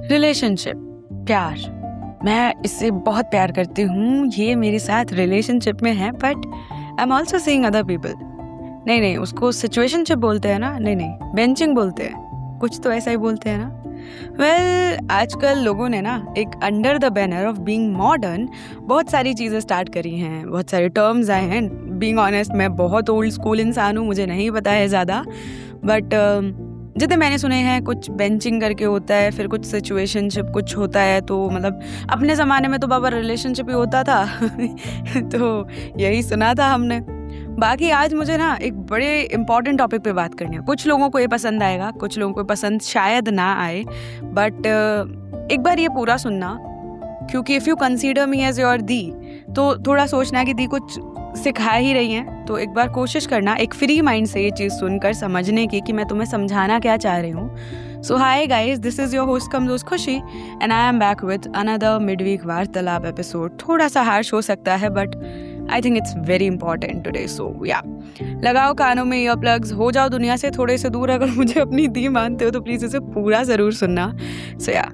Relationship, प्यार, मैं इससे बहुत प्यार करती हूँ, ये मेरे साथ रिलेशनशिप में है, but I am also seeing other people. नहीं, उसको सिचुएशनशिप बोलते हैं ना, नहीं, बेंचिंग बोलते हैं, कुछ तो ऐसा ही बोलते हैं ना। आजकल लोगों ने ना एक under the banner of being modern बहुत सारी चीज़ें स्टार्ट करी हैं, बहुत सारे टर्म्स आए हैं। बीइंग ऑनेस्ट, मैं बहुत ओल्ड स्कूल इंसान हूँ, मुझे नहीं पता है ज़्यादा, बट जितने मैंने सुने हैं, कुछ बेंचिंग करके होता है, फिर कुछ सिचुएशनशिप कुछ होता है। तो मतलब अपने ज़माने में तो बाबा रिलेशनशिप ही होता था तो यही सुना था हमने। बाकी आज मुझे ना एक बड़े इम्पॉर्टेंट टॉपिक पे बात करनी है। कुछ लोगों को ये पसंद आएगा, कुछ लोगों को पसंद शायद ना आए, बट एक बार ये पूरा सुनना, क्योंकि if you consider me as your दी, तो थोड़ा सोचना कि दी कुछ सिखा ही रही हैं, तो एक बार कोशिश करना एक फ्री माइंड से ये चीज़ सुनकर समझने की कि मैं तुम्हें समझाना क्या चाह रही हूँ। So hi guys, this is your host cum दोस्त Khushi, and I am back with another midweek वार्तालाप एपिसोड। थोड़ा सा हार्श हो सकता है, but I think it's very important today. So yeah, लगाओ कानों में ईयर प्लग्स, हो जाओ दुनिया से थोड़े से दूर। अगर मुझे अपनी दी मानते हो तो प्लीज़ इसे पूरा ज़रूर सुनना। सो या,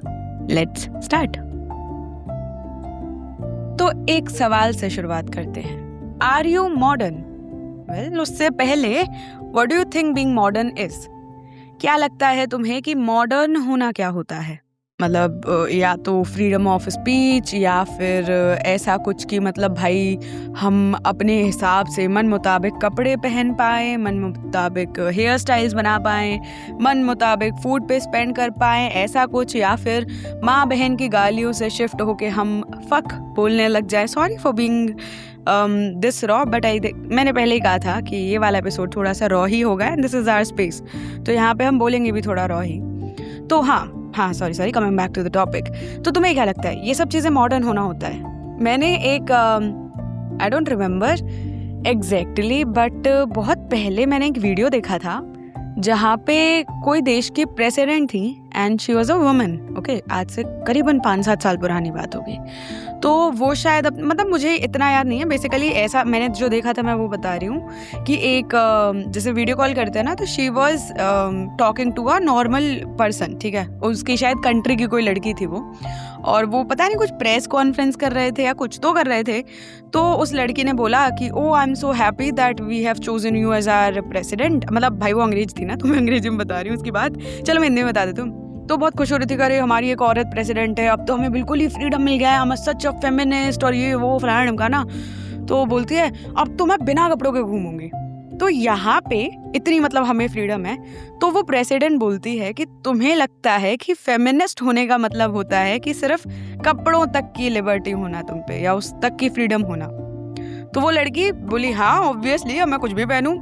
लेट्स स्टार्ट। तो एक सवाल से शुरुआत करते हैं, आर यू मॉडर्न? वेल, उससे पहले what do you think being modern is? क्या लगता है तुम्हें कि मॉडर्न होना क्या होता है? मतलब या तो फ्रीडम ऑफ स्पीच, या फिर ऐसा कुछ कि मतलब भाई हम अपने हिसाब से मन मुताबिक कपड़े पहन पाएँ, मन मुताबिक हेयर स्टाइल्स बना पाएँ, मन मुताबिक फूड पे स्पेंड कर पाएँ, ऐसा कुछ? या फिर माँ बहन की गालियों से शिफ्ट होके हम फक बोलने लग जाए? Sorry for being this raw, but मैंने पहले ही कहा था कि ये वाला एपिसोड थोड़ा सा रॉ ही होगा, and this is our space, तो यहाँ पे हम बोलेंगे भी थोड़ा रॉ ही। तो हाँ, sorry, coming back to the topic. तो तुम्हें क्या लगता है ये सब चीज़ें मॉडर्न होना होता है? मैंने एक I don't remember exactly, but बहुत पहले मैंने एक वीडियो देखा था जहाँ पे कोई देश की प्रेसिडेंट थी, and she was a woman. Okay, आज से करीबन 5-7 साल पुरानी बात होगी। तो वो शायद मतलब मुझे इतना याद नहीं है, बेसिकली ऐसा मैंने जो देखा था मैं वो बता रही हूँ कि एक जैसे वीडियो कॉल करते हैं ना, तो she was talking to a normal person, ठीक है, उसकी शायद कंट्री की कोई लड़की थी वो, और वो पता नहीं कुछ प्रेस कॉन्फ्रेंस कर रहे थे या कुछ तो कर रहे थे। तो उस लड़की ने बोला कि oh I am so happy that we have chosen you as our president. मतलब भाई वो अंग्रेज थी ना, तो मैं अंग्रेजी में बता रही हूँ उसकी बात, चलो मैं हिंदी में बता देती हूँ। तो बहुत खुश हो रही थी, अरे हमारी एक औरत प्रेसिडेंट है, अब तो हमें बिल्कुल ही फ्रीडम मिल गया है, हम सच अ फेमिनिस्ट और ये वो फलाना ढमकाना। तो बोलती है अब तो मैं बिना कपड़ों के घूमूंगी। तो यहाँ पे इतनी मतलब हमें फ्रीडम है, तो वो प्रेसिडेंट बोलती है कि तुम्हें लगता है कि फेमिनिस्ट होने का मतलब होता है कि सिर्फ कपड़ों तक की लिबर्टी होना तुम पे, या उस तक की फ्रीडम होना? तो वो लड़की बोली हाँ ऑब्वियसली, अब मैं कुछ भी पहनूं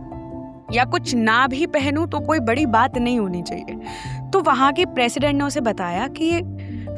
या कुछ ना भी पहनूं तो कोई बड़ी बात नहीं होनी चाहिए। तो वहाँ के प्रेसिडेंट ने उसे बताया कि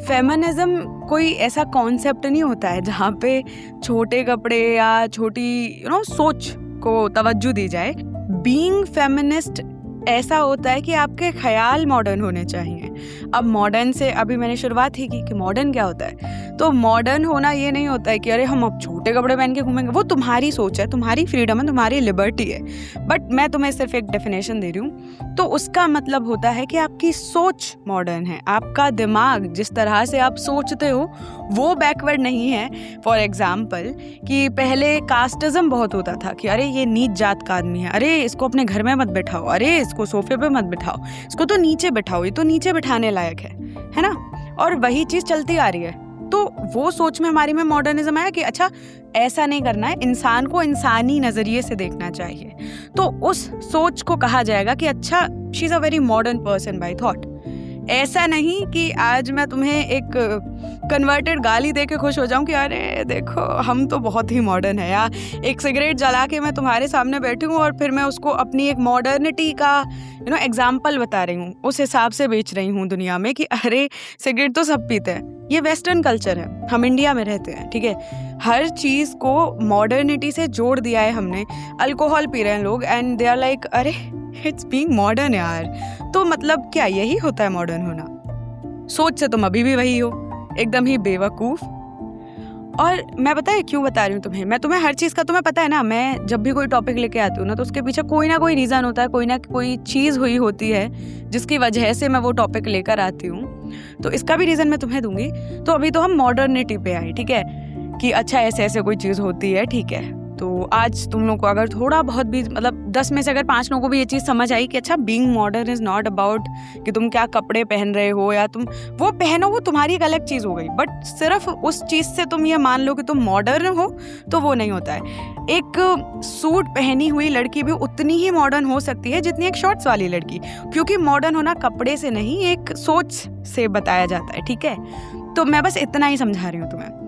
फेमिनिज्म कोई ऐसा कॉन्सेप्ट नहीं होता है जहाँ पे छोटे कपड़े या छोटी सोच को तवज्जो दी जाए। बीइंग फेमिनिस्ट ऐसा होता है कि आपके ख्याल मॉडर्न होने चाहिए। अब मॉडर्न से अभी मैंने शुरुआत ही की कि मॉडर्न क्या होता है, तो मॉडर्न होना ये नहीं होता है कि अरे हम अब छोटे कपड़े पहन के घूमेंगे। वो तुम्हारी सोच है, तुम्हारी फ्रीडम है, तुम्हारी लिबर्टी है, बट मैं तुम्हें सिर्फ एक डेफिनेशन दे रही हूँ। तो उसका मतलब होता है कि आपकी सोच मॉडर्न है, आपका दिमाग जिस तरह से आप सोचते हो वो बैकवर्ड नहीं है। फॉर एग्जाम्पल कि पहले कास्टिज्म बहुत होता था कि अरे ये नीच जात का आदमी है, अरे इसको अपने घर में मत बैठाओ, अरे इसको सोफे पे मत बिठाओ, इसको तो नीचे बैठाओ, ये तो नीचे बिठाने लायक है ना। और वही चीज़ चलती आ रही है। तो वो सोच में हमारी में मॉडर्निज्म आया कि अच्छा ऐसा नहीं करना है, इंसान को इंसानी नज़रिए से देखना चाहिए। तो उस सोच को कहा जाएगा कि अच्छा she is a very modern person by thought. ऐसा नहीं कि आज मैं तुम्हें एक कन्वर्टेड गाली दे के खुश हो जाऊं कि अरे देखो हम तो बहुत ही मॉडर्न है, या एक सिगरेट जला के मैं तुम्हारे सामने बैठी हूँ और फिर मैं उसको अपनी एक मॉडर्निटी का एग्जाम्पल बता रही हूँ, उस हिसाब से बेच रही हूँ दुनिया में कि अरे सिगरेट तो सब पीते हैं। ये वेस्टर्न कल्चर है, हम इंडिया में रहते हैं, ठीक है। हर चीज़ को मॉडर्निटी से जोड़ दिया है हमने। अल्कोहल पी रहे हैं लोग एंड दे आर लाइक अरे इट्स बीइंग मॉडर्न यार। तो मतलब क्या यही होता है मॉडर्न होना? सोच से तुम अभी भी वही हो, एकदम ही बेवकूफ़। और मैं पता है क्यों बता रही हूँ तुम्हें, मैं तुम्हें हर चीज़ का तुम्हें पता है ना, मैं जब भी कोई टॉपिक लेके आती हूँ ना तो उसके पीछे कोई ना कोई रीज़न होता है, कोई ना कोई चीज़ हुई होती है जिसकी वजह से मैं वो टॉपिक लेकर आती हूँ। तो इसका भी रीज़न मैं तुम्हें दूंगी। तो अभी तो हम मॉडर्निटी पे आए, ठीक है, कि अच्छा ऐसे ऐसे कोई चीज़ होती है, ठीक है। तो आज तुम लोग को अगर थोड़ा बहुत भी मतलब 10 में से अगर 5 लोगों को भी ये चीज़ समझ आई कि अच्छा being modern is not about कि तुम क्या कपड़े पहन रहे हो या तुम वो पहनो, वो तुम्हारी एक अलग चीज़ हो गई, बट सिर्फ उस चीज़ से तुम ये मान लो कि तुम मॉडर्न हो, तो वो नहीं होता है। एक सूट पहनी हुई लड़की भी उतनी ही मॉडर्न हो सकती है जितनी एक शॉर्ट्स वाली लड़की, क्योंकि मॉडर्न होना कपड़े से नहीं एक सोच से बताया जाता है, ठीक है। तो मैं बस इतना ही समझा रही हूँ तुम्हें।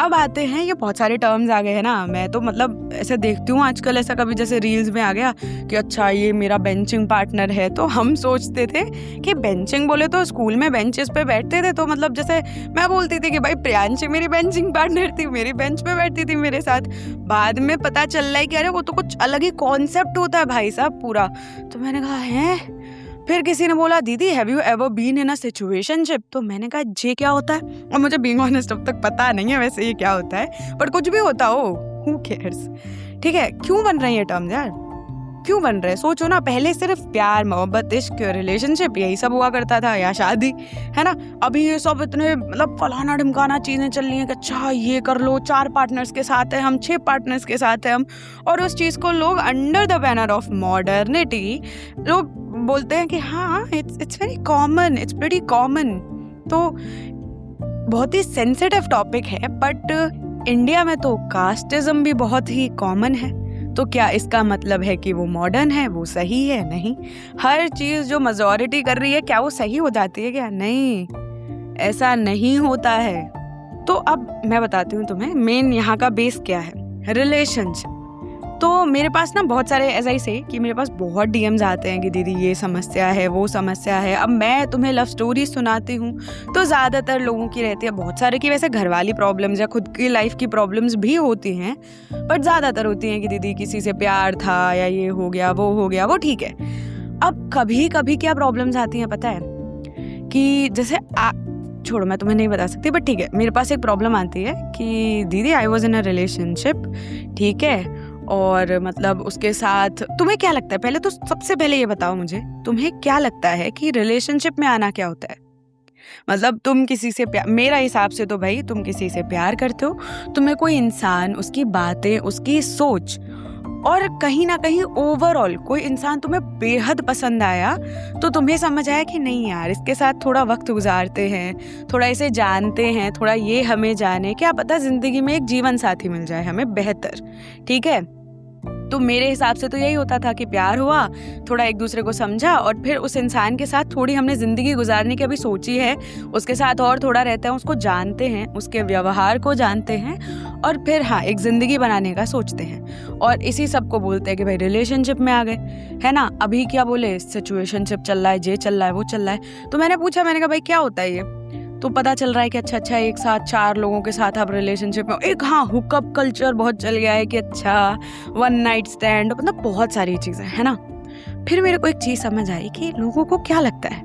अब आते हैं, ये बहुत सारे टर्म्स आ गए हैं ना, मैं तो मतलब ऐसे देखती हूँ आजकल, ऐसा कभी जैसे रील्स में आ गया कि अच्छा ये मेरा बेंचिंग पार्टनर है, तो हम सोचते थे कि बेंचिंग बोले तो स्कूल में बेंचेस पे बैठते थे, तो मतलब जैसे मैं बोलती थी कि भाई प्रियांशी मेरी बेंचिंग पार्टनर थी, मेरी बेंच पे बैठती थी मेरे साथ। बाद में पता चल रहा है कि अरे वो तो कुछ अलग ही कॉन्सेप्ट होता है भाई साहब पूरा। तो मैंने कहा है, फिर किसी ने बोला दीदी have you ever been in a situationship, तो मैंने कहा ये क्या होता है, और मुझे बीइंग ऑनेस्ट अब तक पता नहीं है वैसे ये क्या होता है, बट कुछ भी होता हो, हू केयर्स, ठीक है। क्यों बन रहे हैं ये टर्म्स यार, क्यों बन रहे हैं? सोचो ना, पहले सिर्फ प्यार मोहब्बत इश्क रिलेशनशिप यही सब हुआ करता था, या शादी, है ना। अभी ये सब इतने मतलब फलाना ढिमकाना चीज़ें चल रही हैं कि अच्छा ये कर लो, 4 पार्टनर्स के साथ है हम, 6 पार्टनर्स के साथ है हम, और उस चीज़ को लोग under the banner of modernity लोग बोलते हैं कि हाँ it's very common, it's pretty common. तो बहुत ही सेंसिटिव टॉपिक है, बट इंडिया में तो कास्टिज्म भी बहुत ही कॉमन है। तो क्या इसका मतलब है कि वो मॉडर्न है, वो सही है? नहीं। हर चीज़ जो मेजॉरिटी कर रही है क्या वो सही हो जाती है क्या? नहीं, ऐसा नहीं होता है। तो अब मैं बताती हूँ तुम्हें मेन यहाँ का बेस क्या है, रिलेशनशिप। तो मेरे पास ना बहुत सारे ऐसा ही से कि मेरे पास बहुत डीएम्स आते हैं कि दीदी ये समस्या है, वो समस्या है। अब मैं तुम्हें लव स्टोरी सुनाती हूँ तो ज़्यादातर लोगों की रहती है, बहुत सारे की वैसे घर वाली प्रॉब्लम्स या खुद की लाइफ की प्रॉब्लम्स भी होती हैं, बट ज़्यादातर होती हैं कि दीदी किसी से प्यार था या ये हो गया वो हो गया, वो ठीक है। अब कभी कभी क्या प्रॉब्लम्स आती हैं पता है, कि जैसे छोड़ो मैं तुम्हें नहीं बता सकती, बट ठीक है, मेरे पास एक प्रॉब्लम आती है कि दीदी आई वॉज इन अ रिलेशनशिप, ठीक है, और मतलब उसके साथ तुम्हें क्या लगता है, पहले तो सबसे पहले ये बताओ मुझे, तुम्हें क्या लगता है कि रिलेशनशिप में आना क्या होता है? मतलब तुम किसी से मेरा हिसाब से तो भाई तुम किसी से प्यार करते हो, तुम्हें कोई इंसान, उसकी बातें, उसकी सोच, और कहीं ना कहीं ओवरऑल कोई इंसान तुम्हें बेहद पसंद आया, तो तुम्हें समझ आया कि नहीं यार इसके साथ थोड़ा वक्त गुजारते हैं, थोड़ा इसे जानते हैं, थोड़ा ये हमें जाने, क्या पता जिंदगी में एक जीवन साथी मिल जाए हमें बेहतर, ठीक है। तो मेरे हिसाब से तो यही होता था कि प्यार हुआ, थोड़ा एक दूसरे को समझा, और फिर उस इंसान के साथ थोड़ी हमने ज़िंदगी गुजारने की अभी सोची है, उसके साथ और थोड़ा रहते हैं, उसको जानते हैं, उसके व्यवहार को जानते हैं, और फिर हाँ एक ज़िंदगी बनाने का सोचते हैं, और इसी सब को बोलते हैं कि भाई रिलेशनशिप में आ गए, है ना। अभी क्या बोले, सिचुएशनशिप चल रहा है, ये चल रहा है, वो चल रहा है। तो मैंने पूछा, मैंने कहा भाई क्या होता है ये, तो पता चल रहा है कि अच्छा एक साथ 4 लोगों के साथ आप रिलेशनशिप में, एक हाँ हुकअप कल्चर बहुत चल गया है कि अच्छा 1 नाइट स्टैंड, मतलब बहुत सारी चीज़ें, है ना। फिर मेरे को एक चीज़ समझ आई कि लोगों को क्या लगता है,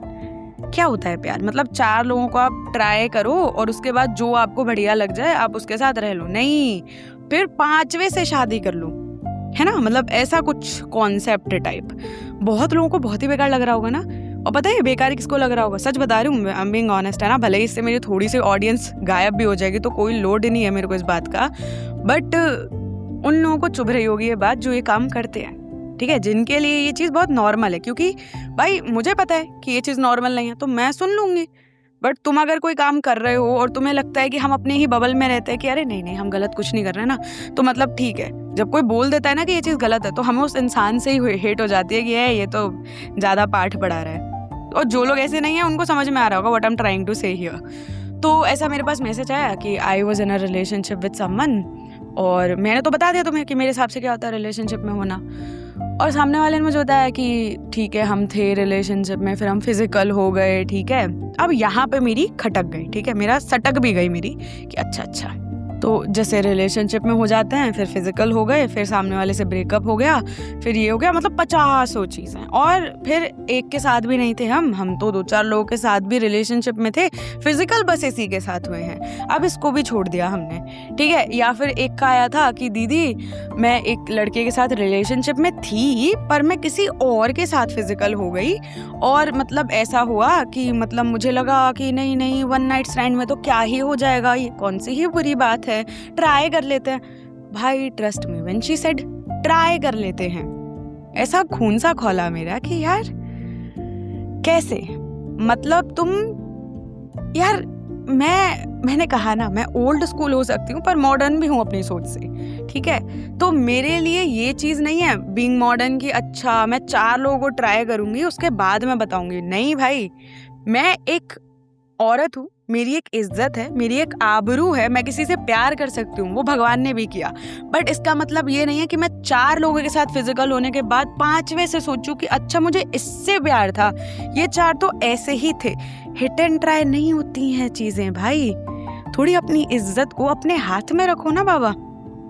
क्या होता है प्यार, मतलब 4 लोगों को आप ट्राई करो और उसके बाद जो आपको बढ़िया लग जाए आप उसके साथ रह लो, नहीं, फिर 5वें से शादी कर लो, है ना। मतलब ऐसा कुछ कॉन्सेप्ट टाइप बहुत लोगों को बहुत ही बेकार लग रहा होगा ना। और पता है बेकार किसको लग रहा होगा, सच बता रही हूँ, आई एम बीइंग ऑनेस्ट, है ना। भले इससे मेरी थोड़ी सी ऑडियंस गायब भी हो जाएगी तो कोई लोड नहीं है मेरे को इस बात का, बट उन लोगों को चुभ रही होगी ये बात जो ये काम करते हैं, ठीक है, जिनके लिए ये चीज़ बहुत नॉर्मल है। क्योंकि भाई मुझे पता है कि ये चीज़ नॉर्मल नहीं है तो मैं सुन लूँगी, बट तुम अगर कोई काम कर रहे हो और तुम्हें लगता है कि हम अपने ही बबल में रहते हैं कि अरे नहीं हम गलत कुछ नहीं कर रहे ना, तो मतलब ठीक है, जब कोई बोल देता है ना कि ये चीज़ गलत है तो हमें उस इंसान से ही हेट हो जाती है कि ये तो ज़्यादा पाठ पढ़ा रहा है। और जो लोग ऐसे नहीं है उनको समझ में आ रहा होगा what I am trying to say here. तो ऐसा मेरे पास मैसेज आया कि I was in a relationship with someone, और मैंने तो बता दिया तुम्हें कि मेरे हिसाब से क्या होता है रिलेशनशिप में होना, और सामने वाले ने मुझे बताया कि ठीक है हम थे रिलेशनशिप में, फिर हम फिजिकल हो गए, ठीक है। अब यहाँ पे मेरी खटक गई, ठीक है, मेरा सटक भी गई मेरी कि अच्छा तो जैसे रिलेशनशिप में हो जाते हैं, फिर फिजिकल हो गए, फिर सामने वाले से ब्रेकअप हो गया, फिर ये हो गया, मतलब 50 चीज़ें। और फिर एक के साथ भी नहीं थे हम तो 2-4 लोगों के साथ भी रिलेशनशिप में थे, फिजिकल बस इसी के साथ हुए हैं, अब इसको भी छोड़ दिया हमने, ठीक है। या फिर एक का आया था कि दीदी मैं एक लड़के के साथ रिलेशनशिप में थी पर मैं किसी और के साथ फिजिकल हो गई, और मतलब ऐसा हुआ कि मतलब मुझे लगा कि नहीं 1 नाइट स्टैंड में तो क्या ही हो जाएगा, ये कौन सी ही बुरी बात है, ट्राई कर लेते हैं। भाई trust me when she said try कर लेते हैं, ऐसा खून सा खौला मेरा कि यार कैसे, मतलब तुम यार, मैंने कहा ना मैं ओल्ड स्कूल हो सकती हूँ पर मॉडर्न भी हूँ अपनी सोच से, ठीक है। तो मेरे लिए ये चीज़ नहीं है बीइंग मॉडर्न की अच्छा मैं 4 लोगों को ट्राई करूँगी उसके बाद मैं बताऊँगी, नहीं भाई, मैं एक औरत हूँ, मेरी एक इज्जत है, मेरी एक आबरू है, मैं किसी से प्यार कर सकती हूँ, वो भगवान ने भी किया। बट इसका मतलब ये नहीं है कि मैं 4 लोगों के साथ फिजिकल होने के बाद 5वें से सोचूं कि अच्छा मुझे इससे प्यार था, ये 4 तो ऐसे ही थे। हिट एंड ट्राई नहीं होती हैं चीज़ें भाई, थोड़ी अपनी इज्जत को अपने हाथ में रखो ना बाबा।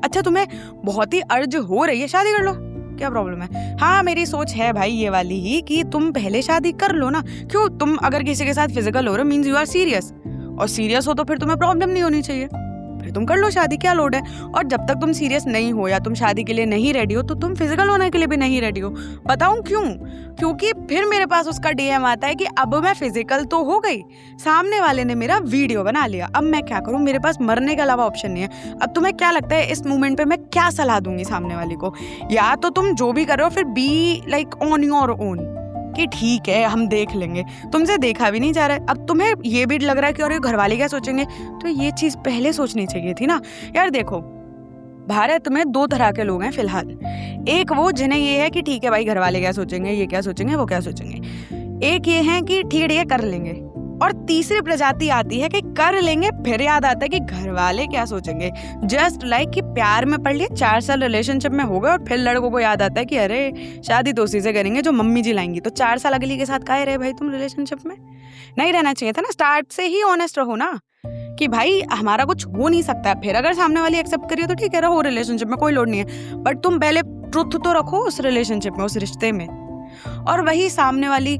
अच्छा तुम्हें बहुत ही अर्ज हो रही है, शादी कर लो, क्या प्रॉब्लम है। हाँ मेरी सोच है भाई ये वाली ही कि तुम पहले शादी कर लो ना, क्यों, तुम अगर किसी के साथ फिजिकल हो रहे हो मीन्स यू आर सीरियस, और सीरियस हो तो फिर तुम्हें प्रॉब्लम नहीं होनी चाहिए, फिर तुम कर लो शादी, क्या लोड है। और जब तक तुम सीरियस नहीं हो या तुम शादी के लिए नहीं रेडी हो तो तुम फिजिकल होने के लिए भी नहीं रेडी हो। बताऊं क्यों? क्योंकि फिर मेरे पास उसका डीएम आता है कि अब मैं फिजिकल तो हो गई, सामने वाले ने मेरा वीडियो बना लिया, अब मैं क्या करूं, मेरे पास मरने के अलावा ऑप्शन नहीं है। अब तुम्हें क्या लगता है इस मोमेंट पे मैं क्या सलाह दूंगी सामने वाले को? या तो तुम जो भी कर रहे हो फिर be like on your own कि ठीक है हम देख लेंगे, तुमसे देखा भी नहीं जा रहा है। अब तुम्हें ये भी लग रहा है कि अरे घर वाले क्या सोचेंगे, तो ये चीज़ पहले सोचनी चाहिए थी ना यार। देखो भारत में 2 तरह के लोग हैं फिलहाल, एक वो जिन्हें ये है कि ठीक है भाई घर वाले क्या सोचेंगे, ये क्या सोचेंगे, वो क्या सोचेंगे। एक ये है कि ठीक है कर लेंगे, और तीसरी प्रजाति आती है कि कर लेंगे फिर याद आता है कि घर वाले क्या सोचेंगे। जस्ट लाइक कि प्यार में पड़ लिए, 4 साल रिलेशनशिप में हो गए और फिर लड़कों को याद आता है कि अरे शादी तो उसी से करेंगे जो मम्मी जी लाएंगी, तो 4 साल अगली के साथ काहे रहे भाई तुम रिलेशनशिप में? नहीं रहना चाहिए था ना, स्टार्ट से ही ऑनेस्ट रहो ना कि भाई हमारा कुछ हो नहीं सकता। फिर अगर सामने वाली एक्सेप्ट करिए तो ठीक है रहो रिलेशनशिप में, कोई लोड नहीं है, बट तुम पहले ट्रुथ तो रखो उस रिलेशनशिप में, उस रिश्ते में। और वही सामने वाली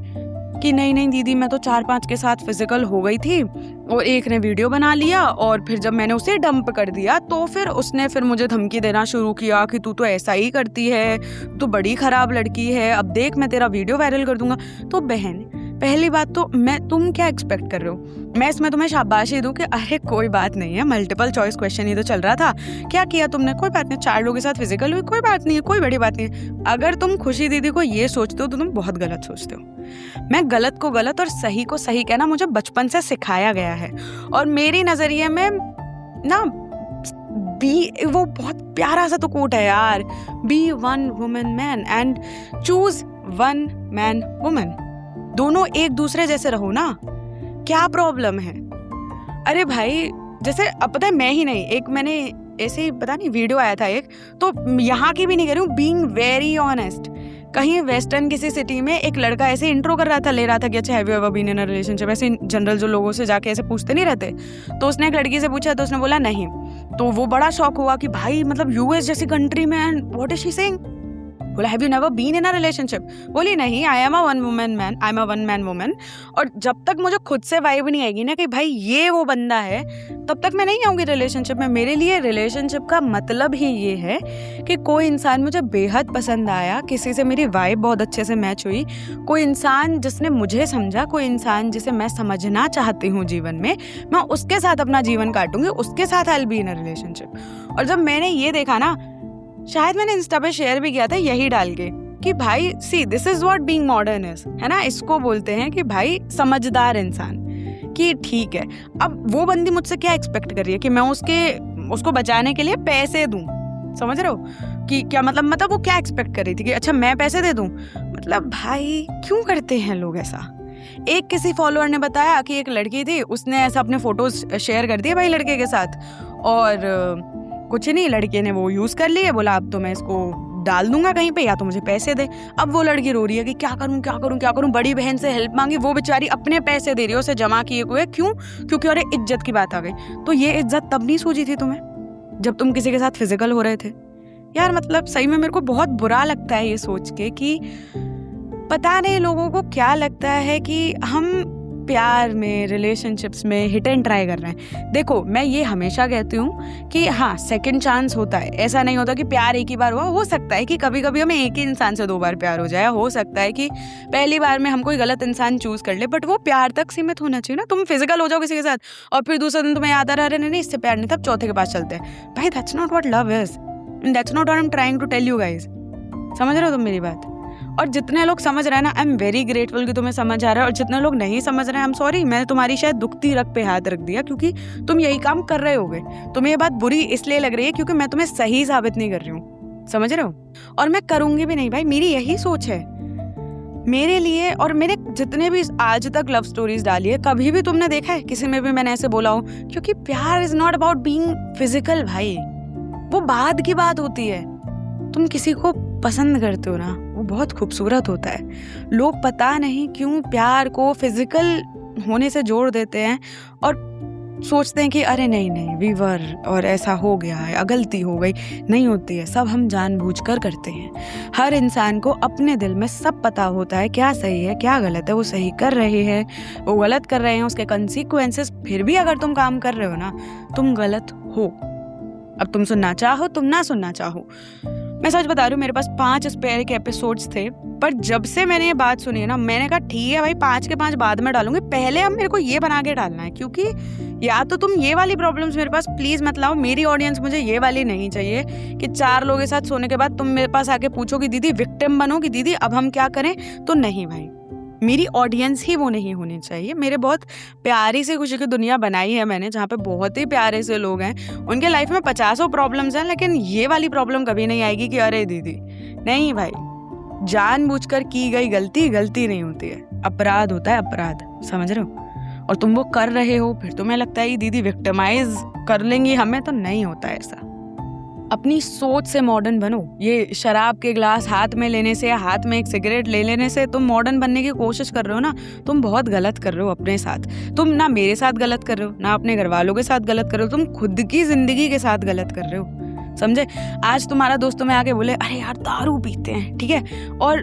कि नहीं दीदी मैं तो 4-5 के साथ फिजिकल हो गई थी और एक ने वीडियो बना लिया, और फिर जब मैंने उसे डंप कर दिया तो फिर उसने फिर मुझे धमकी देना शुरू किया कि तू तो ऐसा ही करती है, तू बड़ी खराब लड़की है, अब देख मैं तेरा वीडियो वायरल कर दूंगा। तो बहन पहली बात तो तुम क्या एक्सपेक्ट कर रहे हो? मैं इसमें तुम्हें शाबाशी दूं कि अरे कोई बात नहीं है, मल्टीपल चॉइस क्वेश्चन ही तो चल रहा था, क्या किया तुमने, कोई बात नहीं, 4 लोगों के साथ फिजिकल हुई, कोई बात नहीं है, कोई बड़ी बात नहीं है। अगर तुम खुशी दीदी को ये सोचते हो तो तुम बहुत गलत सोचते हो। मैं गलत को गलत और सही को सही कहना मुझे बचपन से सिखाया गया है, और मेरी नजरिए में ना वो बहुत प्यारा सा तो कोट है यार, be 1 woman man and choose 1 man woman, दोनों एक दूसरे जैसे रहो ना, क्या प्रॉब्लम है? अरे भाई जैसे अब पता है मैं ही नहीं, एक मैंने ऐसे ही पता नहीं वीडियो आया था एक, तो यहाँ की भी नहीं कह रही हूँ, बीइंग वेरी ऑनेस्ट, कहीं वेस्टर्न किसी सिटी में एक लड़का ऐसे इंट्रो कर रहा था, ले रहा था कि अच्छा have you ever been in a relationship, ऐसे जनरल जो लोगों से जाके ऐसे पूछते नहीं रहते, तो उसने एक लड़की से पूछा तो उसने बोला नहीं, तो वो बड़ा शॉक हुआ कि भाई मतलब यूएस जैसी कंट्री में, and what is she saying, बोला have you never been in a relationship, बोली नहीं I am a 1 woman man, I am a 1 man woman. और जब तक मुझे खुद से वाइब नहीं आएगी ना कि भाई ये वो बंदा है, तब तक मैं नहीं आऊँगी रिलेशनशिप में। मेरे लिए रिलेशनशिप का मतलब ही ये है कि कोई इंसान मुझे बेहद पसंद आया, किसी से मेरी वाइब बहुत अच्छे से मैच हुई, कोई इंसान जिसने मुझे समझा, कोई इंसान जिसे मैं समझना चाहती हूँ जीवन में, मैं उसके साथ अपना जीवन काटूंगी, उसके साथ I will be in a relationship. और जब मैंने ये देखा ना, शायद मैंने इंस्टा पे शेयर भी किया था यही डाल के कि भाई see this is what being modern is, है ना, इसको बोलते हैं कि भाई समझदार इंसान, कि ठीक है अब वो बंदी मुझसे क्या एक्सपेक्ट कर रही है कि मैं उसको बचाने के लिए पैसे दूं, समझ रहे हो कि क्या मतलब वो क्या एक्सपेक्ट कर रही थी कि अच्छा मैं पैसे दे दूं, मतलब भाई क्यों करते हैं लोग ऐसा। एक किसी फॉलोअर ने बताया कि एक लड़की थी, उसने ऐसा अपने फोटोज शेयर कर दिए भाई लड़के के साथ, और कुछ नहीं लड़के ने वो यूज कर लिए, बोला अब तो मैं इसको डाल दूंगा कहीं पे या तो मुझे पैसे दे। अब वो लड़की रो रही है कि क्या करूं, बड़ी बहन से हेल्प मांगी, वो बेचारी अपने पैसे दे रही है उसे जमा किए हुए, क्यों? क्योंकि अरे इज्जत की बात आ गई। तो ये इज्जत तब नहीं सूझी थी तुम्हें जब तुम किसी के साथ फिजिकल हो रहे थे? यार मतलब सही में मेरे को बहुत बुरा लगता है ये सोच के कि पता नहीं लोगों को क्या लगता है कि हम प्यार में, रिलेशनशिप्स में हिट एंड ट्राई कर रहे हैं। देखो मैं ये हमेशा कहती हूँ कि हाँ सेकंड चांस होता है, ऐसा नहीं होता कि प्यार एक ही बार हुआ। हो सकता है कि कभी कभी हमें एक ही इंसान से 2 बार प्यार हो जाए, हो सकता है कि पहली बार में हम कोई गलत इंसान चूज कर ले, बट वो प्यार तक सीमित होना चाहिए ना। तुम फिजिकल हो जाओ किसी के साथ और फिर दूसरे दिन तुम्हें याद आ रहा है नहीं इससे प्यार नहीं था, चौथे के पास चलते हैं। भाई that's not what love is, that's not what I am trying to tell you guys. समझ रहे हो तुम मेरी बात? और जितने लोग समझ रहे हैं ना, आई एम वेरी ग्रेटफुल कि तुम्हें समझ आ रहा है, और जितने लोग नहीं समझ रहे हैं आई एम सॉरी, मैंने तुम्हारी शायद दुखती रग पे हाथ रख दिया क्योंकि तुम यही काम कर रहे होगे। तुम्हें ये बात बुरी इसलिए लग रही है क्योंकि मैं तुम्हें सही साबित नहीं कर रही हूँ। समझ रहे हो? और मैं करूंगी भी नहीं भाई, मेरी यही सोच है मेरे लिए। और मेरे जितने भी आज तक लव स्टोरीज डाली है, कभी भी तुमने देखा है किसी में भी मैंने ऐसे बोला हो? क्योंकि प्यार is not about being physical भाई, वो बाद की बात होती है। तुम किसी को पसंद करते हो ना, वो बहुत खूबसूरत होता है। लोग पता नहीं क्यों प्यार को फिजिकल होने से जोड़ देते हैं और सोचते हैं कि अरे नहीं वीवर और ऐसा हो गया है, गलती हो गई। नहीं होती है, सब हम जानबूझकर करते हैं। हर इंसान को अपने दिल में सब पता होता है क्या सही है क्या गलत है। वो सही कर रहे हैं, वो गलत कर रहे हैं, उसके कंसिक्वेंसेस। फिर भी अगर तुम काम कर रहे हो ना, तुम गलत हो। अब तुम सुनना चाहो तुम ना सुनना चाहो, मैं सच बता रही हूँ, मेरे पास 5 स्पेयर के एपिसोड्स थे, पर जब से मैंने ये बात सुनी है ना, मैंने कहा ठीक है भाई 5 के 5 बाद में डालूंगी, पहले अब मेरे को ये बना के डालना है। क्योंकि या तो तुम ये वाली प्रॉब्लम्स मेरे पास प्लीज मत लाओ, मेरी ऑडियंस मुझे ये वाली नहीं चाहिए कि 4 लोगों के साथ सोने के बाद तुम मेरे पास आके पूछो कि दीदी विक्टिम बनो, कि दीदी अब हम क्या करें। तो नहीं भाई, मेरी ऑडियंस ही वो नहीं होनी चाहिए। मेरे बहुत प्यारी सी खुशी की दुनिया बनाई है मैंने, जहाँ पे बहुत ही प्यारे से लोग हैं, उनके लाइफ में 50 प्रॉब्लम्स हैं, लेकिन ये वाली प्रॉब्लम कभी नहीं आएगी कि अरे दीदी। नहीं भाई, जानबूझकर की गई गलती गलती नहीं होती है, अपराध होता है अपराध। समझ रहे हो? और तुम वो कर रहे हो, फिर तुम्हें लगता है दीदी विक्टिमाइज कर लेंगी हमें, तो नहीं होता है ऐसा। अपनी सोच से मॉडर्न बनो। ये शराब के ग्लास हाथ में लेने से या हाथ में एक सिगरेट ले लेने से तुम मॉडर्न बनने की कोशिश कर रहे हो ना, तुम बहुत गलत कर रहे हो अपने साथ। तुम ना मेरे साथ गलत कर रहे हो, ना अपने घर वालों के साथ गलत कर रहे हो, तुम खुद की जिंदगी के साथ गलत कर रहे हो। समझे? आज तुम्हारा दोस्त तुम्हें आके बोले अरे यार दारू पीते हैं, ठीक है, और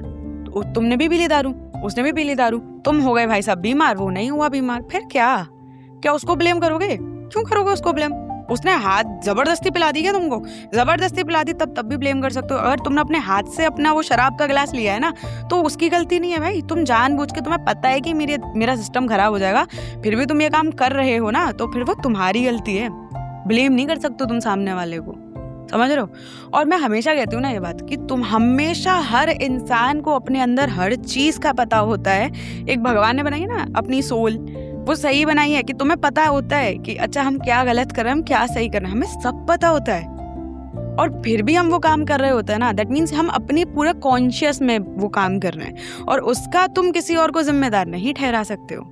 तुमने भी पी ली दारू, उसने भी पी ली दारू, तुम हो गए भाई साहब बीमार, वो नहीं हुआ बीमार, फिर क्या उसको ब्लेम करोगे? क्यों करोगे उसको ब्लेम? उसने हाथ जबरदस्ती पिला दी क्या तुमको? जबरदस्ती पिला दी तब भी ब्लेम कर सकते हो। अगर तुमने अपने हाथ से अपना वो शराब का गिलास लिया है ना, तो उसकी गलती नहीं है भाई। तुम जानबूझ के, तुम्हें पता है कि मेरा सिस्टम खराब हो जाएगा, फिर भी तुम ये काम कर रहे हो ना, तो फिर वो तुम्हारी गलती है। ब्लेम नहीं कर सकते तुम सामने वाले को। समझ रहे हो? और मैं हमेशा कहती हूँ ना ये बात कि तुम हमेशा, हर इंसान को अपने अंदर हर चीज का पता होता है। एक भगवान ने बनाई है ना अपनी सोल, वो सही बनाई है कि तुम्हें पता होता है कि अच्छा हम क्या गलत कर रहे हैं, हम क्या सही कर रहे हैं, हमें सब पता होता है। और फिर भी हम वो काम कर रहे होते हैं ना, दैट मीन्स हम अपनी पूरे कॉन्शियस में वो काम कर रहे हैं, और उसका तुम किसी और को जिम्मेदार नहीं ठहरा सकते हो।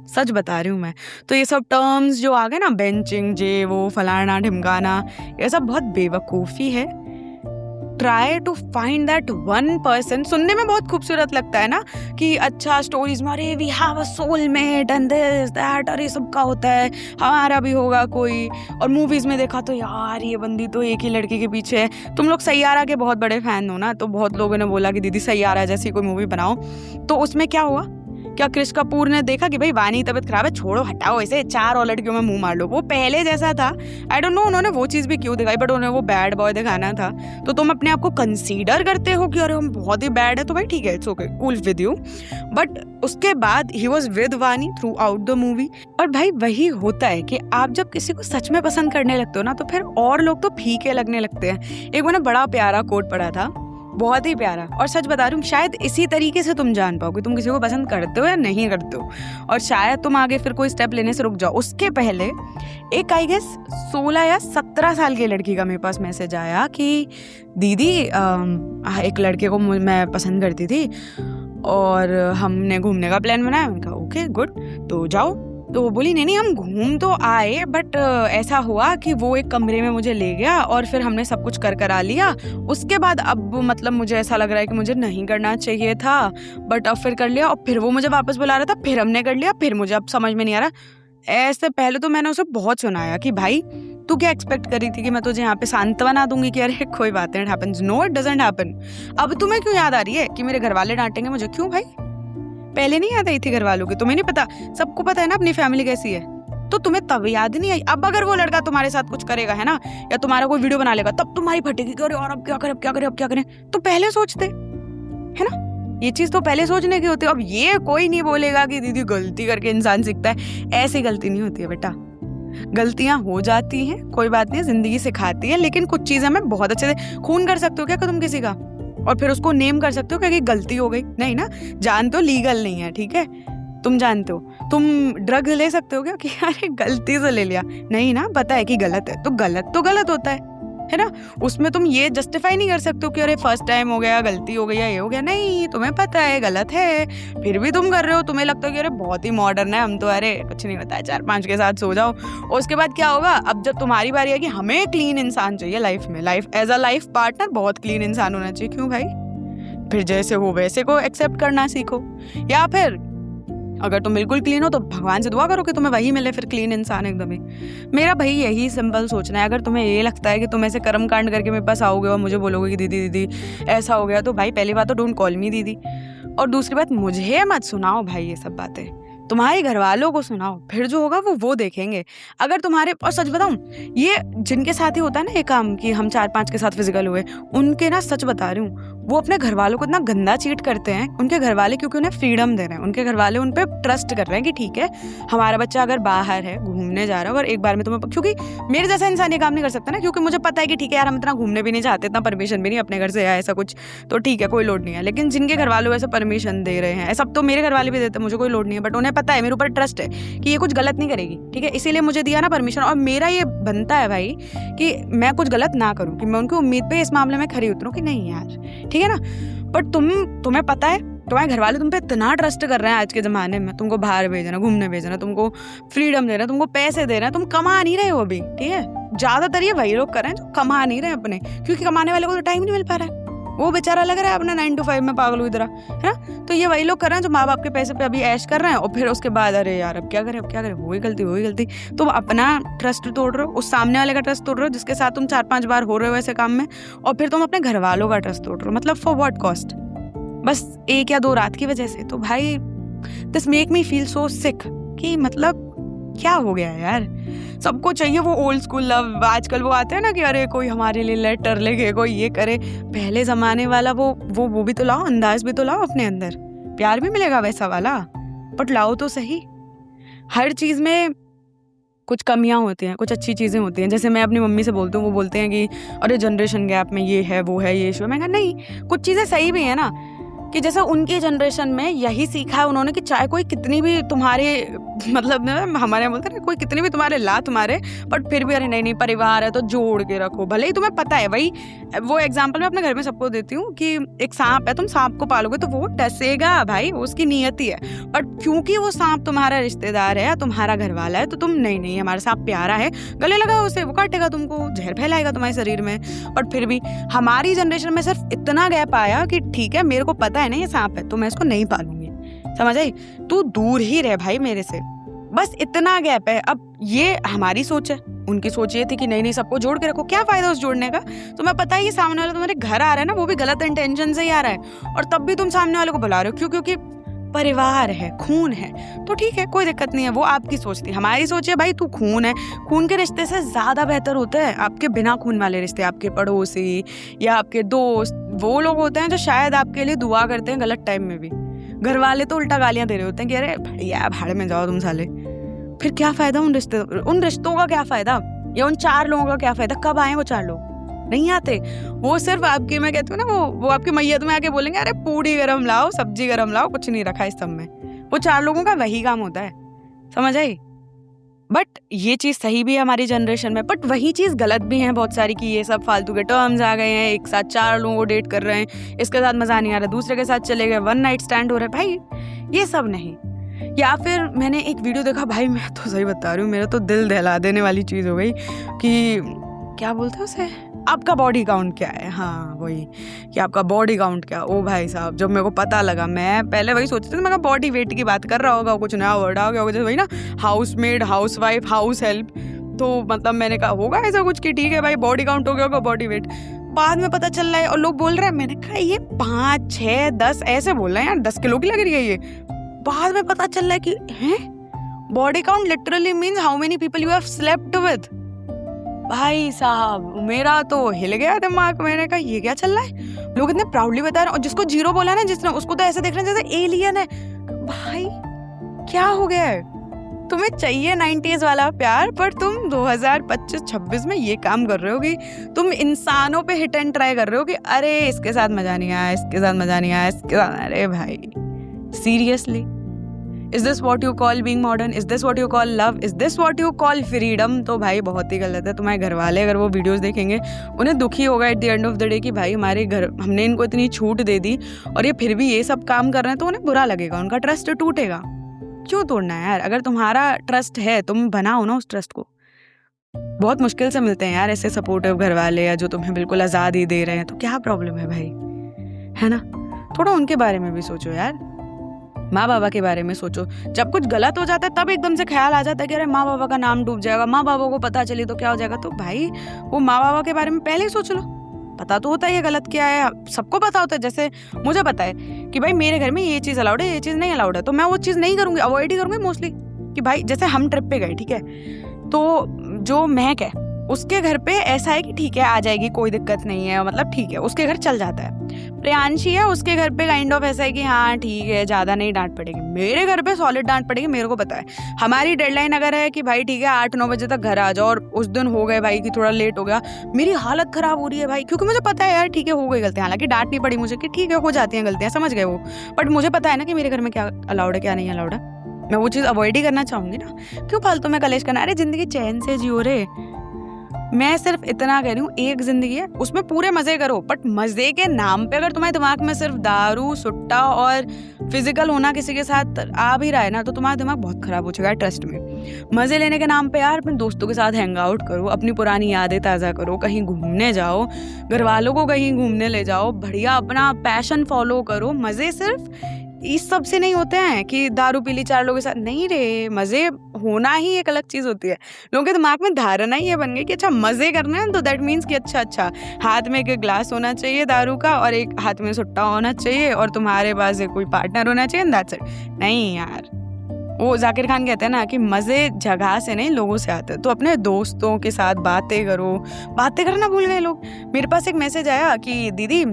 सच बता रही हूँ मैं। तो ये सब टर्म्स जो आ गए ना, बेंचिंग, जे वो फलाना ढिमकाना, ये सब बहुत बेवकूफ़ी है। Try to find that one person. सुनने में बहुत खूबसूरत लगता है ना कि अच्छा स्टोरीज में अरे we have a soulmate and this that, अरे सबका होता है, हमारा भी होगा कोई। और मूवीज में देखा तो यार ये बंदी तो एक ही लड़के के पीछे है। तुम लोग सैयारा के बहुत बड़े फैन हो ना, तो बहुत लोगों ने बोला कि दीदी सैयारा जैसी कोई मूवी बनाओ। तो उसमें क्या हुआ? क्या क्रिश कपूर ने देखा कि भाई वानी तबीयत खराब है, छोड़ो हटाओ ऐसे, 4 और लड़कियों में मुंह मार लो, वो पहले जैसा था। आई डोंट नो उन्होंने वो चीज़ भी क्यों दिखाई, बट उन्हें वो बैड बॉय दिखाना था। तो तुम अपने आप को कंसीडर करते हो कि अरे हम बहुत ही बैड है, तो भाई ठीक है, it's okay, cool with you. But उसके बाद ही वॉज विद वानी थ्रू आउट द मूवी। और भाई वही होता है कि आप जब किसी को सच में पसंद करने लगते हो ना, तो फिर और लोग तो फीके लगने लगते हैं। एक मैंने बड़ा प्यारा कोट पढ़ा था, बहुत ही प्यारा, और सच बता रही हूँ, शायद इसी तरीके से तुम जान पाओगे तुम किसी को पसंद करते हो या नहीं करते हो, और शायद तुम आगे फिर कोई स्टेप लेने से रुक जाओ। उसके पहले एक आई गेस 16 या 17 साल की लड़की का मेरे पास मैसेज आया कि दीदी एक लड़के को मैं पसंद करती थी और हमने घूमने का प्लान बनाया। मैंने कहा ओके गुड, तो जाओ। तो वो बोली नहीं हम घूम तो आए, बट ऐसा हुआ कि वो एक कमरे में मुझे ले गया और फिर हमने सब कुछ करा लिया। उसके बाद अब मतलब मुझे ऐसा लग रहा है कि मुझे नहीं करना चाहिए था, बट अब फिर कर लिया, और फिर वो मुझे वापस बुला रहा था, फिर हमने कर लिया, फिर मुझे अब समझ में नहीं आ रहा। ऐसे पहले तो मैंने उसे बहुत सुनाया कि भाई तू क्या एक्सपेक्ट करी थी कि मैं तुझे यहाँ पे सांत्वना दूंगी कि अरे कोई बात नहीं, it happens. No, it doesn't happen. अब तुम्हें क्यों याद आ रही है कि मेरे घर वाले डांटेंगे मुझे? क्यों भाई? पहले नहीं याद आई थी घर वालों की? तुम्हें नहीं पता? सबको पता है ना अपनी फैमिली कैसी है, तो तुम्हें तब याद नहीं आई। अब अगर वो लड़का तुम्हारे साथ कुछ करेगा है ना, या तुम्हारा कोई वीडियो बना लेगा, तब तुम्हारी फटेगी कि अरे और अब क्या करें, अब क्या करें, अब क्या करें। तो पहले सोचते, है ना? ये चीज तो पहले सोचने की होती है। अब ये कोई नहीं बोलेगा कि दीदी गलती करके इंसान सीखता है। ऐसी गलती नहीं होती है बेटा, गलतियां हो जाती हैं, कोई बात नहीं, जिंदगी सिखाती है। लेकिन कुछ चीजें मैं बहुत अच्छे से खून कर सकते हो क्या तुम किसी का, और फिर उसको नेम कर सकते हो क्या कि गलती हो गई? नहीं ना। जानते हो लीगल नहीं है, ठीक है, तुम जानते हो। तुम ड्रग ले सकते हो क्या कि अरे गलती से ले लिया? नहीं ना, पता है कि गलत है तो गलत होता है ना। उसमें तुम ये जस्टिफाई नहीं कर सकते हो कि अरे फर्स्ट टाइम हो गया, गलती हो गई या ये हो गया। नहीं, तुम्हें पता है गलत है, फिर भी तुम कर रहे हो। तुम्हें लगता है कि अरे बहुत ही मॉडर्न है हम तो, अरे कुछ नहीं होता है, 4-5 के साथ सो जाओ। और उसके बाद क्या होगा? अब जब तुम्हारी बारी है कि हमें क्लीन इंसान चाहिए लाइफ में, life as a life partner बहुत क्लीन इंसान होना चाहिए। क्यों भाई? फिर जैसे हो वैसे को एक्सेप्ट करना सीखो। या फिर अगर तुम बिल्कुल क्लीन हो तो भगवान से दुआ करो कि तुम्हें वही मिले फिर क्लीन इंसान एकदम ही। मेरा भाई यही सिंपल सोचना है। अगर तुम्हें ये लगता है कि तुम ऐसे कर्म कांड करके मेरे पास आओगे और मुझे बोलोगे कि दीदी दीदी ऐसा हो गया, तो भाई पहली बात तो डोंट कॉल मी दीदी, और दूसरी बात मुझे मत सुनाओ भाई ये सब बातें। तुम्हारे घर वालों को सुनाओ, फिर जो होगा वो देखेंगे। अगर तुम्हारे, और सच बताऊं, ये जिनके साथ ही होता है ना ये काम कि हम 4-5 के साथ फिजिकल हुए, उनके ना सच बता रही हूँ, वो अपने घर वालों को इतना गंदा चीट करते हैं उनके घर वाले, क्योंकि उन्हें फ्रीडम दे रहे हैं। उनके घर वाले उन पे ट्रस्ट कर रहे हैं कि ठीक है हमारा बच्चा अगर बाहर है घूमने जा रहा है और एक बार में तुम्हें, क्योंकि मेरे जैसा इंसान ये काम नहीं कर सकता ना, क्योंकि मुझे पता है कि ठीक है यार हम इतना घूमने भी नहीं चाहते, इतना परमिशन भी नहीं अपने घर से या ऐसा कुछ, तो ठीक है कोई लोड नहीं है। लेकिन जिनके घर वालों ऐसे परमिशन दे रहे हैं, सब तो मेरे घर वाले भी देते हैं, मुझे कोई लोड नहीं है, बट उन्हें पता है मेरे ऊपर ट्रस्ट है कि ये कुछ गलत नहीं करेगी, ठीक है, इसीलिए मुझे दिया ना परमिशन। और मेरा ये बनता है भाई कि मैं कुछ गलत ना करूं, कि मैं उनकी उम्मीद पे इस मामले में खरी उतरूं कि नहीं यार ठीक है ना। बट तुम्हें पता है तुम्हारे घर वाले तुम पे इतना ट्रस्ट कर रहे हैं आज के ज़माने में, तुमको बाहर भेजना, घूमने भेजना, तुमको फ्रीडम दे रहे हैं, तुमको पैसे दे रहे हैं, तुम कमा नहीं रहे हो अभी, ठीक है। ज़्यादातर ये वही लोग कर रहे हैं जो कमा नहीं रहे अपने, क्योंकि कमाने वाले को तो टाइम नहीं मिल पा रहा है, वो बेचारा लग रहा है अपना 9 to 5 में पागल हुई तरह, है ना। तो ये वही लोग कर रहे हैं जो माँ बाप के पैसे पे अभी ऐश कर रहे हैं, और फिर उसके बाद अरे यार अब क्या करें, वही गलती। तुम अपना ट्रस्ट तोड़ रहे हो, उस सामने वाले का ट्रस्ट तोड़ रहे हो जिसके साथ तुम 4-5 बार हो रहे हो ऐसे काम में, और फिर तुम अपने घर वालों का ट्रस्ट तोड़ रहे हो। मतलब फॉर व्हाट कॉस्ट? बस 1 या 2 रात की वजह से। तो भाई this make me feel so sick कि मतलब क्या हो गया यार। सबको चाहिए वो ओल्ड स्कूल लव। आजकल वो आते हैं ना कि अरे कोई हमारे लिए लेटर लिखे, कोई ये करे। पहले जमाने वाला वो भी तो लाओ, अंदाज भी तो लाओ अपने अंदर, प्यार भी मिलेगा वैसा वाला, बट लाओ तो सही। हर चीज में कुछ कमियां होती हैं, कुछ अच्छी चीजें होती हैं। जैसे मैं अपनी मम्मी से बोलती हूँ, वो बोलते हैं कि अरे जनरेशन गैप में ये है वो है ये इशू है। मैं कहा नहीं, कुछ चीजें सही भी है ना, कि जैसे उनकी जनरेशन में यही सीखा है उन्होंने कि चाहे कोई कितनी भी तुम्हारे मतलब हमारे यहाँ बोलते हैं कोई कितनी भी तुम्हारे लात मारे, बट फिर भी अरे नहीं परिवार है तो जोड़ के रखो। भले ही तुम्हें पता है, वही वो एग्जांपल मैं अपने घर में सबको देती हूँ कि एक सांप है, तुम सांप को पालोगे तो वो डसेगा भाई, उसकी नियति है। बट क्योंकि वो सांप तुम्हारा रिश्तेदार है, तुम्हारा घर वाला है, तो तुम नहीं हमारा सांप प्यारा है, गले लगाओ उसे, वो काटेगा तुमको, जहर फैलाएगा तुम्हारे शरीर में। बट फिर भी हमारी जनरेशन में सिर्फ इतना गैप आया कि ठीक है मेरे को पता है ना ये सांप है, तो मैं इसको नहीं पालूंगी, समझ आई, तू दूर ही रह भाई मेरे से, बस इतना गैप है। अब ये हमारी सोच है, उनकी सोच ये थी कि नहीं सबको जोड़ के रखो। क्या फायदा उस जोड़ने का? तुम्हें पता है ये सामने वाला तुम्हारे घर आ रहा है ना, वो भी गलत इंटेंशन से ही आ रहा है, और तब भी तुम सामने वाले को बुला रहे हो। क्यों? क्योंकि परिवार है, खून है, तो ठीक है कोई दिक्कत नहीं है। वो आपकी सोच थी, हमारी सोच है भाई तू खून है, खून के रिश्ते से ज्यादा बेहतर होते हैं आपके बिना खून वाले रिश्ते। आपके पड़ोसी या आपके दोस्त वो लोग होते हैं जो शायद आपके लिए दुआ करते हैं गलत टाइम में भी। घर वाले तो उल्टा गालियां दे रहे होते हैं कि अरे भैया भाड़ में जाओ तुम साले। फिर क्या फायदा उन रिश्तों का क्या फायदा, या उन 4 लोगों का क्या फायदा? कब आए वो 4 लोग? नहीं आते। वो सिर्फ आपकी, मैं कहती हूँ ना, वो आपकी मैयत में आके बोलेंगे अरे पूड़ी गरम लाओ, सब्जी गरम लाओ, कुछ नहीं रखा इस सब में। वो 4 लोगों का वही काम होता है, समझ आई। बट ये चीज सही भी है हमारी जनरेशन में, बट वही चीज गलत भी है बहुत सारी, कि ये सब फालतू के टर्म्स आ गए हैं, एक साथ 4 लोगों को डेट कर रहे हैं, इसके साथ मजा नहीं आ रहा, दूसरे के साथ चले गए, 1 नाइट स्टैंड हो रहा है भाई, ये सब नहीं। या फिर मैंने एक वीडियो देखा, भाई मैं तो सही बता रही हूँ, मेरा तो दिल दहला देने वाली चीज हो गई कि क्या बोलते हैं उसे, आपका बॉडी काउंट क्या है। हाँ वही कि आपका बॉडी काउंट क्या। ओ भाई साहब, जब मेरे को पता लगा, मैं पहले वही सोचती थी, मैं बॉडी वेट की बात कर रहा होगा, कुछ नया वर्ड आ गया होगा, जैसे वही ना house made, house wife, house help. तो मतलब मैंने कहा होगा ऐसा कुछ कि ठीक है भाई बॉडी काउंट हो गया होगा, बॉडी वेट। बाद में पता चल रहा है और लोग बोल रहे हैं, मैंने कहा ये 5, 6, 10 ऐसे बोल रहे हैं यार, 10 किलो की लग रही है ये। बाद में पता चल रहा है कि हैं body count literally means how many people you have slept with. भाई साहब मेरा तो हिल गया दिमाग। मैंने कहा ये क्या चल रहा है, लोग इतने प्राउडली बता रहे हैं, और जिसको 0 बोला ना जिसने, उसको तो ऐसे देख रहे हैं जैसे एलियन है। भाई क्या हो गया है, तुम्हें चाहिए 90s वाला प्यार, पर तुम 2025-26 में ये काम कर रहे हो कि तुम इंसानों पे हिट एंड ट्राई कर रहे हो कि अरे इसके साथ मजा नहीं आया, इसके साथ मजा नहीं आया, इसके साथ। अरे भाई seriously, is this what you call being modern? Is this what you call love? Is this what you call freedom? तो भाई बहुत ही गलत है। तुम्हारे घर वाले अगर वो वीडियोस देखेंगे, उन्हें दुखी होगा at the end of the day कि भाई हमारे घर, हमने इनको इतनी छूट दे दी और ये फिर भी ये सब काम कर रहे हैं, तो उन्हें बुरा लगेगा, उनका ट्रस्ट टूटेगा। क्यों तोड़ना है यार? अगर तुम्हारा ट्रस्ट है, तुम बनाओ ना उस ट्रस्ट को। बहुत मुश्किल से मिलते हैं यार ऐसे सपोर्टिव घर वाले, या जो तुम्हें बिल्कुल आज़ादी दे रहे हैं। तो क्या प्रॉब्लम है भाई, है ना? थोड़ा उनके बारे में भी सोचो यार, माँ बाबा के बारे में सोचो। जब कुछ गलत हो जाता है तब एकदम से ख्याल आ जाता है कि अरे माँ बाबा का नाम डूब जाएगा, माँ बाबा को पता चली तो क्या हो जाएगा। तो भाई वो माँ बाबा के बारे में पहले ही सोच लो। पता तो होता है ये गलत क्या है, सबको पता होता है। जैसे मुझे पता है कि भाई मेरे घर में ये चीज़ अलाउड है, ये चीज़ नहीं अलाउड है, तो मैं वो चीज़ नहीं करूँगी, अवॉइड ही करूँगी मोस्टली। कि भाई जैसे हम ट्रिप पे गए, ठीक है, तो जो महक है उसके घर पे ऐसा है कि ठीक है आ जाएगी, कोई दिक्कत नहीं है, मतलब ठीक है उसके घर चल जाता है। प्रियांशी है उसके घर पे काइंड ऑफ ऐसा है कि हाँ ठीक है, ज़्यादा नहीं डांट पड़ेगी। मेरे घर पे सॉलिड डांट पड़ेगी, मेरे को पता है। हमारी डेडलाइन अगर है कि भाई ठीक है 8-9 बजे तक घर आ जाओ, और उस दिन हो गए भाई कि थोड़ा लेट हो गया, मेरी हालत खराब हो रही है भाई, क्योंकि मुझे पता है यार ठीक है हो गई गलतियाँ। हालांकि डांट नहीं पड़ी मुझे कि ठीक है हो जाती हैं गलतियाँ, समझ गए वो, बट मुझे पता है ना कि मेरे घर में क्या अलाउड है क्या नहीं अलाउड है। मैं वो चीज़ अवॉइड ही करना चाहूँगी ना, क्यों फालतू में कलेश करना। अरे जिंदगी चैन से जियो रे। मैं सिर्फ इतना कह रही हूँ, एक जिंदगी है, उसमें पूरे मजे करो, बट मजे के नाम पे अगर तुम्हारे दिमाग में सिर्फ दारू, सुट्टा और फिजिकल होना किसी के साथ आ भी रहा है ना, तो तुम्हारा दिमाग बहुत खराब हो चुका है। ट्रस्ट में मजे लेने के नाम पे यार अपने दोस्तों के साथ हैंग आउट करो, अपनी पुरानी यादें ताज़ा करो, कहीं घूमने जाओ, घर वालों को कहीं घूमने ले जाओ, बढ़िया अपना पैशन फॉलो करो। मजे सिर्फ इस सब से नहीं होते हैं कि दारू पी ली 4 लोगों के साथ, नहीं रे। मजे होना ही एक अलग चीज़ होती है। लोगों के दिमाग में धारणा ही ये बन गई कि अच्छा मजे करना है तो दैट मीन्स कि अच्छा हाथ में एक ग्लास होना चाहिए दारू का, और एक हाथ में सुट्टा होना चाहिए, और तुम्हारे पास एक कोई पार्टनर होना चाहिए, दैट्स इट। नहीं यार, वो जाकिर खान कहते हैं ना कि मज़े जगह से नहीं लोगों से आते हैं। तो अपने दोस्तों के साथ बातें करो। बातें करना भूल गए लोग। मेरे पास एक मैसेज आया कि दीदी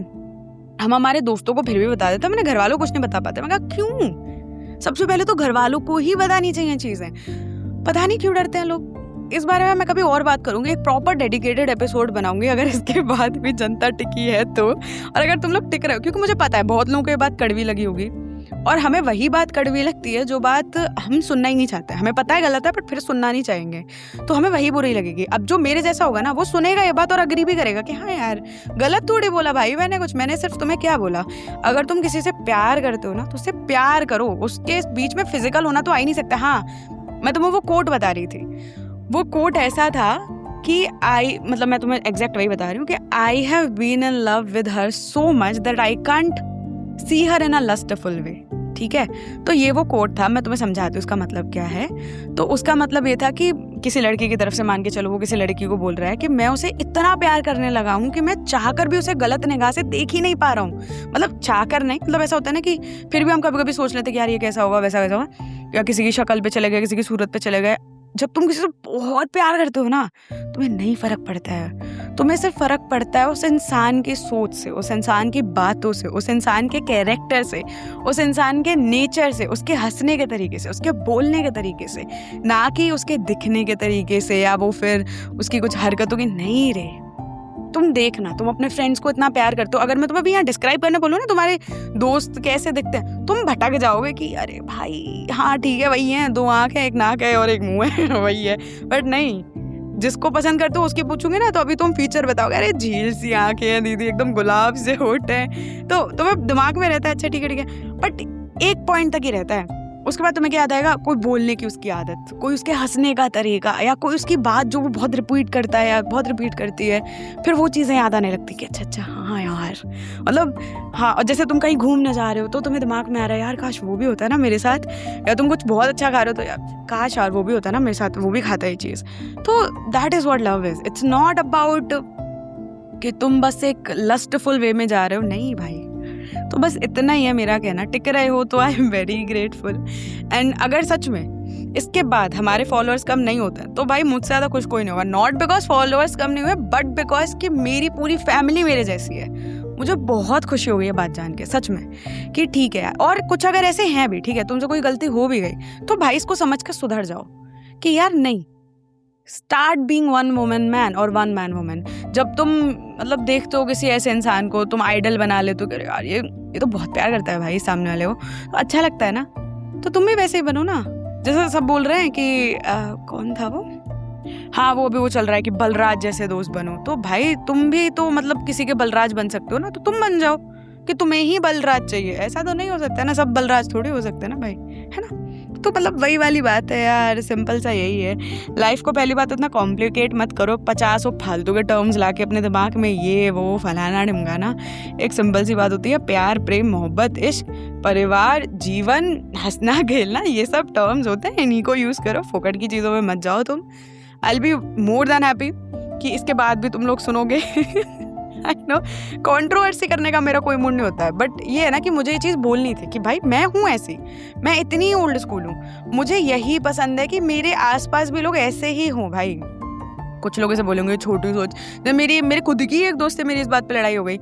हम हमारे दोस्तों को फिर भी बता देते, मैंने घर वालों को कुछ नहीं बता पाते। मैं कहा क्यों? सबसे पहले तो घर वालों को ही बतानी चाहिए चीज़ें, पता नहीं क्यों डरते हैं लोग। इस बारे में मैं कभी और बात करूंगी, एक प्रॉपर डेडिकेटेड एपिसोड बनाऊंगी अगर इसके बाद भी जनता टिकी है तो, और अगर तुम लोग टिक रहे हो, क्योंकि मुझे पता है बहुत लोगों को ये बात कड़वी लगी होगी, और हमें वही बात कड़वी लगती है जो बात हम सुनना ही नहीं चाहते। हमें पता है गलत है बट फिर सुनना नहीं चाहेंगे, तो हमें वही बुरी लगेगी। अब जो मेरे जैसा होगा ना वो सुनेगा ये बात और अग्री भी करेगा कि हाँ यार गलत थोड़ी बोला भाई मैंने कुछ, मैंने सिर्फ तुम्हें क्या बोला। अगर तुम किसी से प्यार करते हो ना तो उससे प्यार करो, उसके बीच में फिजिकल होना तो आ ही नहीं सकता। हाँ मैं तुम्हें वो कोट बता रही थी, वो कोट ऐसा था कि मतलब मैं तुम्हें एग्जैक्ट वही बता रही हूँ कि I have been in love with her so much that I can't see her in a lustful way. ठीक है, तो ये वो कोट था, मैं तुम्हें समझाती हूँ उसका मतलब क्या है। तो उसका मतलब ये था कि किसी लड़की की तरफ से मान के चलो वो किसी लड़की को बोल रहा है कि मैं उसे इतना प्यार करने लगा हूँ कि मैं चाहकर भी उसे गलत निगाह से देख ही नहीं पा रहा हूँ। मतलब चाहकर नहीं, मतलब ऐसा होता है ना कि फिर भी हम कभी कभी सोच लेते कि यार ये कैसा होगा वैसा वैसा होगा, या किसी की शक्ल पे चले गए, किसी की सूरत पे चले गए। जब तुम किसी से बहुत प्यार करते हो ना तुम्हें नहीं फर्क पड़ता है, तुम्हें सिर्फ फर्क पड़ता है उस इंसान की सोच से, उस इंसान की बातों से, उस इंसान के कैरेक्टर से, उस इंसान के नेचर से, उसके हंसने के तरीके से, उसके बोलने के तरीके से, ना कि उसके दिखने के तरीके से या वो फिर उसकी कुछ हरकतों की। नहीं रे, तुम देखना, तुम अपने फ्रेंड्स को इतना प्यार करते हो, अगर मैं तुम्हें अभी यहाँ डिस्क्राइब करने बोलूँ ना तुम्हारे दोस्त कैसे दिखते हैं, तुम भटक जाओगे कि अरे भाई हाँ ठीक है वही है, 2 आँख है, 1 नाक है और 1 मुँह है वही है। बट नहीं, जिसको पसंद करते हो उसकी पूछूंगे ना तो अभी तुम फीचर बताओगे, अरे झील सी आँखें हैं दीदी, एकदम गुलाब से होठ है, तो तुम्हें दिमाग में रहता है अच्छा ठीक है। बट एक पॉइंट तक ही रहता है, उसके बाद तुम्हें क्या याद आएगा? कोई बोलने की उसकी आदत, कोई उसके हंसने का तरीका, या कोई उसकी बात जो वो बहुत रिपीट करता है या बहुत रिपीट करती है, फिर वो चीज़ें याद आने लगती कि अच्छा हाँ यार, मतलब हाँ। और जैसे तुम कहीं घूमने जा रहे हो तो तुम्हें दिमाग में आ रहा है यार काश वो भी होता है ना मेरे साथ, या तुम कुछ बहुत अच्छा खा रहे हो तो यार काश यार वो भी होता है ना मेरे साथ, वो भी खाता है ये चीज़। तो that is what love is. It's not about कि तुम बस एक लस्टफुल वे में जा रहे हो, नहीं भाई। तो बस इतना ही है मेरा कहना। टिक रहे हो तो I am very grateful. And अगर सच में इसके बाद हमारे फॉलोअर्स कम नहीं होते हैं तो भाई मुझसे ज़्यादा खुश कोई नहीं होगा। नॉट बिकॉज फॉलोअर्स कम नहीं हुए, बट बिकॉज कि मेरी पूरी फैमिली मेरे जैसी है। मुझे बहुत खुशी हो गई है बात जान के, सच में, कि ठीक है यार। और कुछ अगर ऐसे हैं भी, ठीक है, तुमसे कोई गलती हो भी गई तो भाई इसको समझ कर सुधर जाओ कि यार नहीं, start being one woman man और वन मैन वुमन। जब तुम मतलब देखते हो किसी ऐसे इंसान को, तुम आइडल बना लेते हो कि यार ये तो बहुत प्यार करता है भाई सामने वाले को, तो अच्छा लगता है ना, तो तुम भी वैसे ही बनो ना। जैसे सब बोल रहे हैं कि कौन था वो, हाँ वो अभी वो चल रहा है कि बलराज जैसे दोस्त बनो, तो भाई तुम भी तो मतलब किसी के बलराज बन सकते हो ना, तो तुम बन जाओ कि तुम्हें ही बलराज चाहिए। ऐसा तो नहीं हो सकता ना, सब बलराज थोड़ी हो सकते ना भाई, है ना। तो मतलब वही वाली बात है यार, सिंपल सा यही है। लाइफ को पहली बात इतना कॉम्प्लिकेट मत करो, 50 फालतू के टर्म्स लाके अपने दिमाग में ये वो फलाना ढिमकाना। एक सिंपल सी बात होती है, प्यार, प्रेम, मोहब्बत, इश्क, परिवार, जीवन, हंसना खेलना, ये सब टर्म्स होते हैं, इन्हीं को यूज़ करो। फोकट की चीज़ों में मत जाओ तुम। I will be more than happy कि इसके बाद भी तुम लोग सुनोगे। आई नो कंट्रोवर्सी करने का मेरा कोई मूड नहीं होता है, बट ये है ना कि मुझे ये चीज़ बोलनी थी कि भाई मैं हूँ ऐसी, मैं इतनी ओल्ड स्कूल हूँ, मुझे यही पसंद है कि मेरे आसपास भी लोग ऐसे ही हों भाई। कुछ लोग ऐसे बोलेंगे छोटी सोच। जब मेरे खुद की एक दोस्त से मेरी इस बात पे लड़ाई हो गई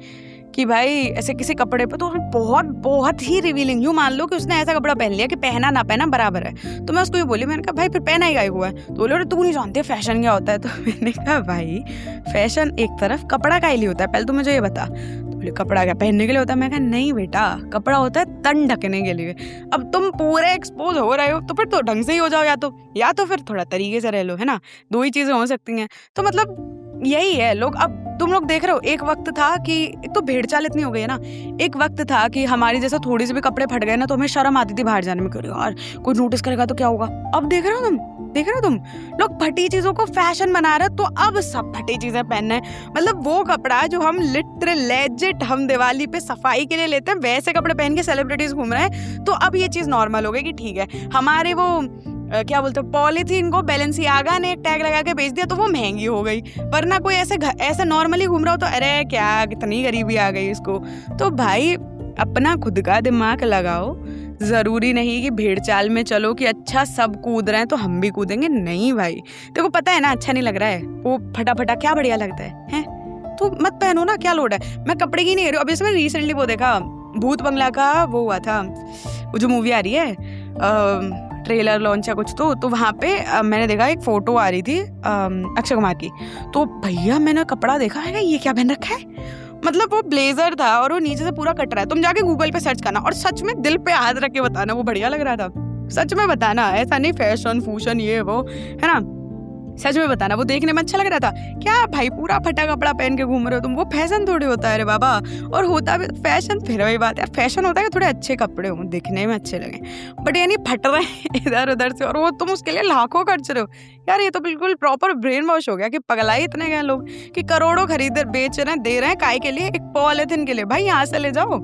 कि भाई ऐसे किसी कपड़े पे तो बहुत बहुत ही रिवीलिंग, यूँ मान लो कि उसने ऐसा कपड़ा पहन लिया कि पहना ना पहना बराबर है। तो मैं उसको ये बोली, मैंने कहा भाई फिर पहना ही गाय हुआ है। तो बोले तू नहीं जानते फैशन क्या होता है। तो मैंने कहा भाई फैशन एक तरफ, कपड़ा का लिए होता है, पहले तो मुझे ये बता। तो बोले कपड़ा क्या पहनने के लिए होता है? मैं कहा नहीं बेटा, कपड़ा होता है तन ढकने के लिए। अब तुम पूरे एक्सपोज हो रहे हो तो फिर तो ढंग से ही हो जाओ, या तो फिर थोड़ा तरीके से रह लो, है ना। दो ही चीज़ें हो सकती हैं। तो मतलब यही है लोग। अब तुम लोग देख रहे हो, एक वक्त था कि एक तो भेड़ चाल इतनी हो गई है ना, एक वक्त था कि हमारी जैसे थोड़ी सी भी कपड़े फट गए ना तो हमें शर्म आती थी बाहर जाने में, करो यार कोई नोटिस करेगा तो क्या होगा। अब देख रहे हो तुम लोग फटी चीजों को फैशन बना रहे, तो अब सब फटी चीजें पहनना है। मतलब वो कपड़ा जो हम लेजिट हम दिवाली पे सफाई के लिए लेते हैं, वैसे कपड़े पहन के सेलिब्रिटीज घूम रहे हैं। तो अब ये चीज नॉर्मल हो गई कि ठीक है, हमारे वो क्या बोलते हैं पॉलीथीन को बैलेंसियागा ने टैग लगा के बेच दिया तो वो महंगी हो गई, वरना कोई ऐसे नॉर्मली घूम रहा हो तो अरे क्या कितनी गरीबी आ गई इसको। तो भाई अपना खुद का दिमाग लगाओ। ज़रूरी नहीं कि भेड़ चाल में चलो कि अच्छा सब कूद रहे हैं तो हम भी कूदेंगे, नहीं भाई। देखो पता है ना अच्छा नहीं लग रहा है वो फटाफटा, क्या बढ़िया लगता है तो मत पहनो ना, क्या लोड है। मैं कपड़े की नहीं कह रही हूँ। अभी इसमें रिसेंटली वो देखा, भूत बंगला का वो हुआ था, वो जो मूवी आ रही है ट्रेलर लॉन्च या कुछ, तो वहाँ पे मैंने देखा एक फोटो आ रही थी अक्षय कुमार की। तो भैया मैंने कपड़ा देखा है, ये क्या पहन रखा है। मतलब वो ब्लेजर था और वो नीचे से पूरा कट रहा है। तुम जाके गूगल पे सर्च करना और सच में दिल पे हाथ रख के बताना वो बढ़िया लग रहा था। सच में बताना, ऐसा नहीं फैशन फूशन ये वो, है ना। सच में बताना वो देखने में अच्छा लग रहा था। क्या भाई पूरा फटा कपड़ा पहन के घूम रहे हो तुम, वो फैशन थोड़ी होता है रे बाबा। और होता भी फैशन, फिर वही बात है, फैशन होता है कि थोड़े अच्छे कपड़े हों, दिखने में अच्छे लगे, बट यानी फट रहे हैं इधर उधर से और वो तुम उसके लिए लाखों खर्च रहे हो। यार ये तो बिल्कुल प्रॉपर ब्रेन वॉश हो गया कि पगलाई इतने गए लोग कि करोड़ों खरीद बेच रहे हैं, दे रहे हैं काय के लिए, एक पॉलिथिन के लिए। भाई यहाँ से ले जाओ,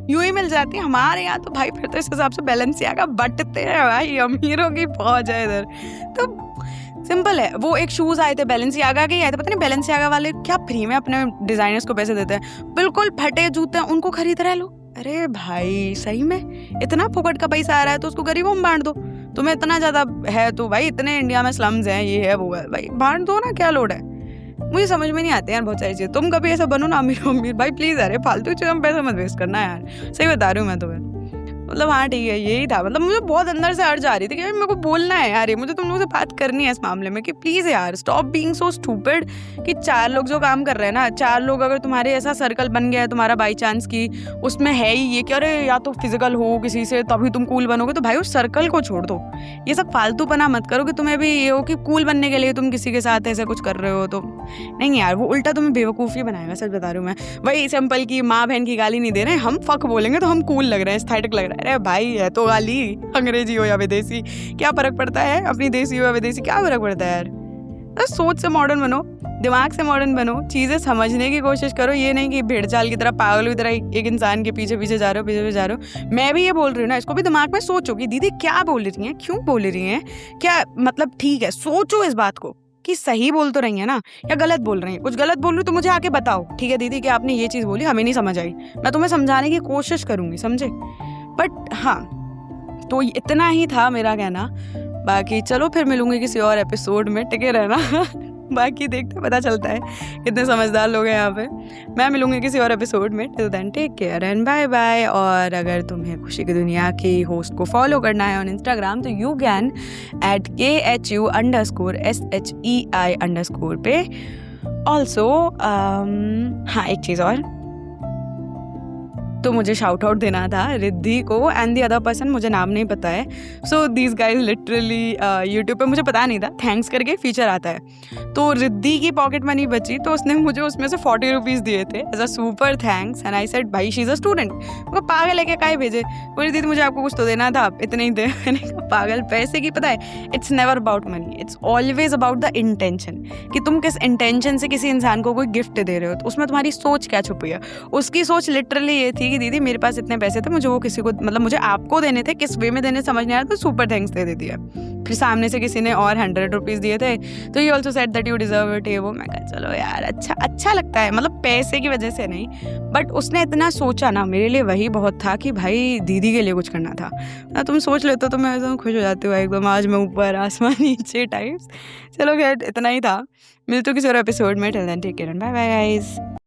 यूं ही मिल जाती है हमारे यहाँ तो भाई। फिर तो इस हिसाब से बैलेंसियागा बटते हैं भाई, अमीरों की फौज है इधर। तो सिंपल है। वो एक शूज आए थे बैलेंसियागा के आए थे, पता नहीं बैलेंसियागा वाले क्या फ्री में अपने डिजाइनर्स को पैसे देते हैं, बिल्कुल फटे जूते हैं उनको खरीद रहे लोग। अरे भाई सही में इतना फोकट का पैसा आ रहा है तो उसको गरीबों में बांट दो। तुम्हें इतना ज्यादा है तो भाई, इतने इंडिया में स्लम्स हैं, ये है वो है, भाई बांट दो ना, क्या लोड है। मुझे समझ में नहीं आते यार बहुत सारी चीज़। तुम कभी ऐसा बनो ना अमीर भाई प्लीज, अरे फालतू चीज़ों में पैसा मत वेस्ट करना यार, सही बता रही हूँ मैं तुम्हें। मतलब हाँ ठीक है, यही था। मतलब मुझे बहुत अंदर से अर्ज आ रही थी कि मेरे को बोलना है यार, ये मुझे तुम लोगों से बात करनी है इस मामले में कि प्लीज़ यार स्टॉप बीइंग सो स्टूपिड कि 4 लोग जो काम कर रहे हैं ना, 4 लोग अगर तुम्हारे ऐसा सर्कल बन गया है तुम्हारा बाई चांस की उसमें है ही ये कि अरे या तो फिजिकल हो किसी से तभी तुम कूल बनोगे, तो भाई उस सर्कल को छोड़ दो। ये सब फालतूपना मत करो कि तुम्हें भी ये हो कि कूल बनने के लिए तुम किसी के साथ ऐसे कुछ कर रहे हो। तो नहीं यार, वो उल्टा तुम्हें बेवकूफ़ी बनाएगा, सच बता रही हूँ मैं। वही सिंपल की माँ बहन की गाली नहीं दे रहे हैं, हम फक बोलेंगे तो हम कूल लग रहे हैं, एस्थेटिक लग रहा अरे भाई है तो गाली, अंग्रेजी हो या विदेशी, क्या फ़र्क पड़ता है? अपनी देसी हो या विदेशी, क्या फ़र्क पड़ता है यार? तो सोच से मॉडर्न बनो, दिमाग से मॉडर्न बनो, चीज़ें समझने की कोशिश करो। ये नहीं कि भेड़ चाल की तरह, पागलों की तरह एक इंसान के पीछे पीछे जा रहे हो। मैं भी ये बोल रही हूँ ना, इसको भी दिमाग में सोचो कि दीदी क्या बोल रही हैं, क्यों बोल रही हैं, क्या मतलब ठीक है, सोचो इस बात को कि सही बोल तो रही है ना या गलत बोल रही हैं। कुछ गलत बोल रही हूँ तो मुझे आके बताओ, ठीक है दीदी कि आपने ये चीज़ बोली, हमें नहीं समझ आई, मैं तुम्हें समझाने की कोशिश करूँगी, समझे? बट हाँ, तो इतना ही था मेरा कहना। बाकी चलो फिर मिलूंगी किसी और एपिसोड में, टिके रहना। बाकी देखते पता चलता है कितने समझदार लोग हैं यहाँ पे। मैं मिलूंगी किसी और एपिसोड में। Till then take care and bye bye. और अगर तुम्हें खुशी की दुनिया की होस्ट को फॉलो करना है ऑन इंस्टाग्राम तो यू कैन @KHU_SHEI_ पे। ऑल्सो हाँ, एक चीज़ और, तो मुझे शाउट आउट देना था रिद्धि को एंड द अदर पर्सन, मुझे नाम नहीं पता है। So these guys literally YouTube पे मुझे पता नहीं था, थैंक्स करके फीचर आता है। तो रिद्धि की पॉकेट मनी बची तो उसने मुझे उसमें से 40 रुपीज़ दिए थे as a super thanks. And I said भाई शी इज़ अ स्टूडेंट, वो पागल है क्या, काहे भेजे? बोली दीदी मुझे आपको कुछ तो देना था, आप इतने ही दे। मैंने कहा पागल, पैसे की पता है it's never about money, it's always about the intention, कि तुम किस इंटेंशन से किसी इंसान को कोई गिफ्ट दे रहे हो, तो उसमें तुम्हारी सोच क्या छुपी है। उसकी सोच लिटरली ये थी कि दीदी मेरे पास इतने पैसे थे, मुझे वो किसी को, मतलब मुझे आपको देने थे, किस वे में देने समझ नहीं आया तो सुपर थैंक्स दे देती है। फिर सामने से किसी ने और 100 रुपीज़ दिए थे तो he also said that you deserve it, ये वो। मैं कहा चलो यार, अच्छा लगता है, मतलब पैसे की वजह से नहीं, बट उसने इतना सोचा ना, मेरे लिए वही बहुत था कि भाई दीदी के लिए कुछ करना था ना। तुम सोच लेते हो तो मैं एकदम खुश हो जाती हूँ, एकदम आज मैं ऊपर आसमान नीचे टाइप्स। चलो खैर, इतना ही था, मिलते किसी और एपिसोड में। Till then take care and bye bye guys.